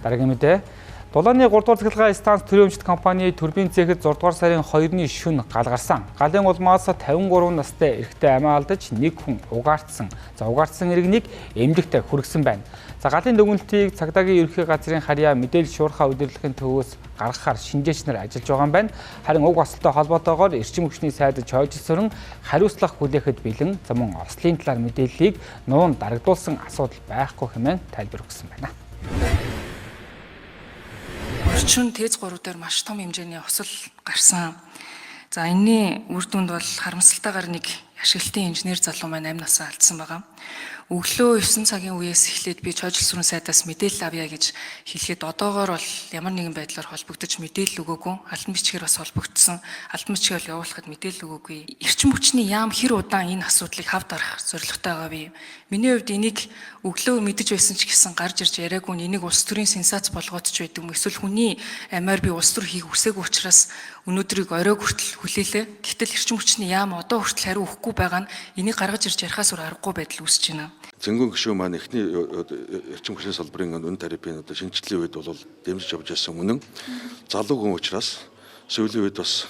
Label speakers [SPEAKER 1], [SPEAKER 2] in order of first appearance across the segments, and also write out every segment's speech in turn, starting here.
[SPEAKER 1] Дараагийн мэдээ. Дулааны 3 дугаар цахилгаан станц төрийн өмчт компани турбин цэхэд 6 дугаар сарын 2-ны шөнө гал гарсан. Галын улмаас 53 настай эрэгтэй амиа алдаж нэг хүн угаартсан. Угаартсан иргэнийг эмнэлэгт хүргэсэн байна. Галын дүгнэлтийг цагдаагийн ерөнхий газрын харьяа мэдээлэл шуурхай удирдлагын төвөөс гаргахаар шинжээч нар ажиллаж байгаа юм байна. Харин уг осолтой холбоотойгоор эрчим хүчний сайд Чойжилсөрөн хариуцлага хүлээхэд бэлэн мөн ослын талаар мэдээллийг нуун дарагдуулсан асуудал байхгүй хэмээн тайлбар өгсөн байна.
[SPEAKER 2] Орчин ТЭЗ 3 дээр маш том хэмжээний осол гарсан. За энэний үр дүнд бол харамсалтайгаар нэг ашиглалтын инженер залуу маань амь насаа алдсан байгаа. Өглөө 9 цагийн үеэс эхлээд би Чойжилсөрөн сайдаас мэдээлэл авъя гэж хэлэхэд одоогоор бол ямар нэгэн байдлаар холбогдож мэдээлэл өгөөгүй. Албан бичгээр бас холбогдсон. Албан бичгээр явуулахад мэдээлэл өгөөгүй. Эрчим хүчний яам хэр удаан энэ асуудлыг хавд арах зорилготой байгаа би. Миний хувьд энийг өглөө мэдэж байсан ч гэсэн гарч ирж яриаггүй энийг улс төрийн сенсац болгоод ч байдаг юм. Эсвэл хүний амиар би улс төр хийх үсээгүй учраас өнөөдрийг оройг хүртэл хүлээлээ. Гэтэл эрчим хүчний яам одоо хүртэл хариу өгөхгүй байгаа нь энийг гаргаж ирж ярихаас өөр аргагүй байдал үүсэж байна.
[SPEAKER 3] Цэнгүүн гишүүн маань эхний эрчим хүчний салбарын үнэ тарифын шинжилгээний үед бол дэмжиж явж байсан үнэн залуу хүн учраас сүүлийн үед бас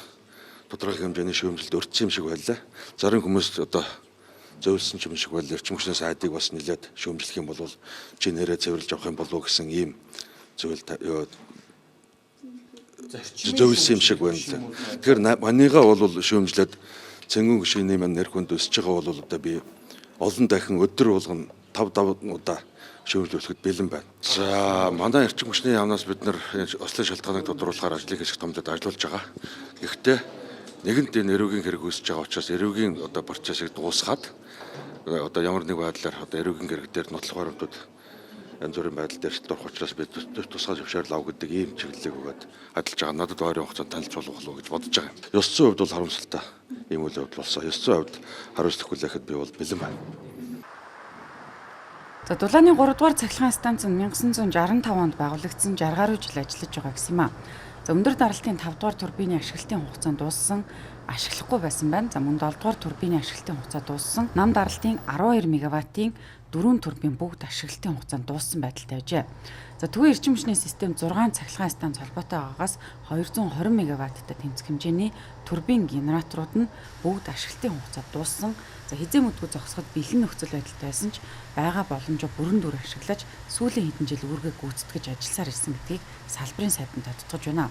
[SPEAKER 3] тодорхой хэмжээний шүүмжлэлд өртсөн юм шиг байлаа. Зарим хүмүүс одоо зөвлөсөн юм шиг байлаа. Эрчим хүчний сайдыг бас нэлээд шүүмжлэх юм бол чи нэрээ цэвэрлж авах юм болов гэсэн ийм зөвлөл зөвлөсөн юм шиг байна л. Тэгэхээр манийгаа бол шүүмжлээд цэнгүүн гишүүний маань нэр хүнд өсөж байгаа бол одоо би олон дахин өдөр болгон 5 удаа шүүмжлүүлэхэд бэлэн байна. За манай эрчим хүчний яамнаас бид нар ослын шалтгааныг тодруулахаар ажлыг ашиг томдод ажиллаж байгаа. Гэхдээ нэгэнт энэ эрүүгийн хэрэг үүсэж байгаа учраас эрүүгийн одоо процессыг дуусгаад одоо ямар нэг байдлаар одоо эрүүгийн хэрэг дээр нотлох баримтууд янз бүрийн байдал дээр дурах учраас бид тусгай зөвшөөрөл ав гэдэг ийм чиглэлийг өгөөд ажиллаж байгаа. Надад ойрын хугацаанд танилцуулах болов гэж бодож байгаа юм. Ёс зүйн хувьд бол харамсалтай ийм үйл явдал болсон. Ёс зүйн хувьд хариуцлага хүлээхэд би бол бэлэн байна.
[SPEAKER 4] За Дулааны 3 дугаар цахилгаан станц нь 1965 онд байгуулагдсан 60 гаруй жил ажиллаж байгаа гэсэн юм а. За өндөр даралтын 5 дугаар турбины ашиглалтын хугацаа дууссан, ашиглахгүй байсан байна. За мөн 7 дугаар турбины ашиглалтын хугацаа дууссан, нам даралтын 12 мегаваттын 4 турбин бүгд ашиглалтын хугацаанд дууссан байдалтай байжээ. За төвийн эрчим хүчний систем 6 цахилгаан станц холбоотой байгаагаас 220 мегаватттай тэмцэх хэмжээний турбин генераторууд нь бүгд ашиглалтын хугацаа дууссан. За хизээ мэдгүй зогсоход бэлэн нөхцөл байдалтай байсан ч байгаа боломжоо бүрэн дүр ашиглаж сүүлийн хэдэн жил үүргээ гүйцэтгэж ажилласаар ирсэн гэдгийг салбарын сайданд тодтогч байна.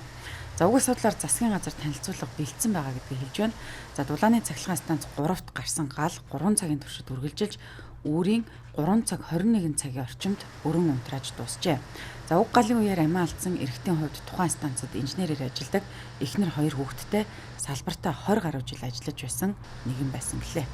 [SPEAKER 4] За уг асуудлаар засгийн газар танилцуулга бэлдсэн байгаа гэдгийг хэлж байна. За Дулааны цахилгаан станц 3-т гарсан гал 3 цагийн туршид үргэлжилж үүрийн 3 цаг 21 цагийн орчимд өрөн унтрааж дуусжээ. За уг галын үеэр амиа алдсан эрэгтийн хувьд тухайн станцад инженерээр ажилладаг эхнэр 2 хүүхэдтэй салбартаа 20 гаруй жил ажиллаж байсан нэгэн байсан гэлээ.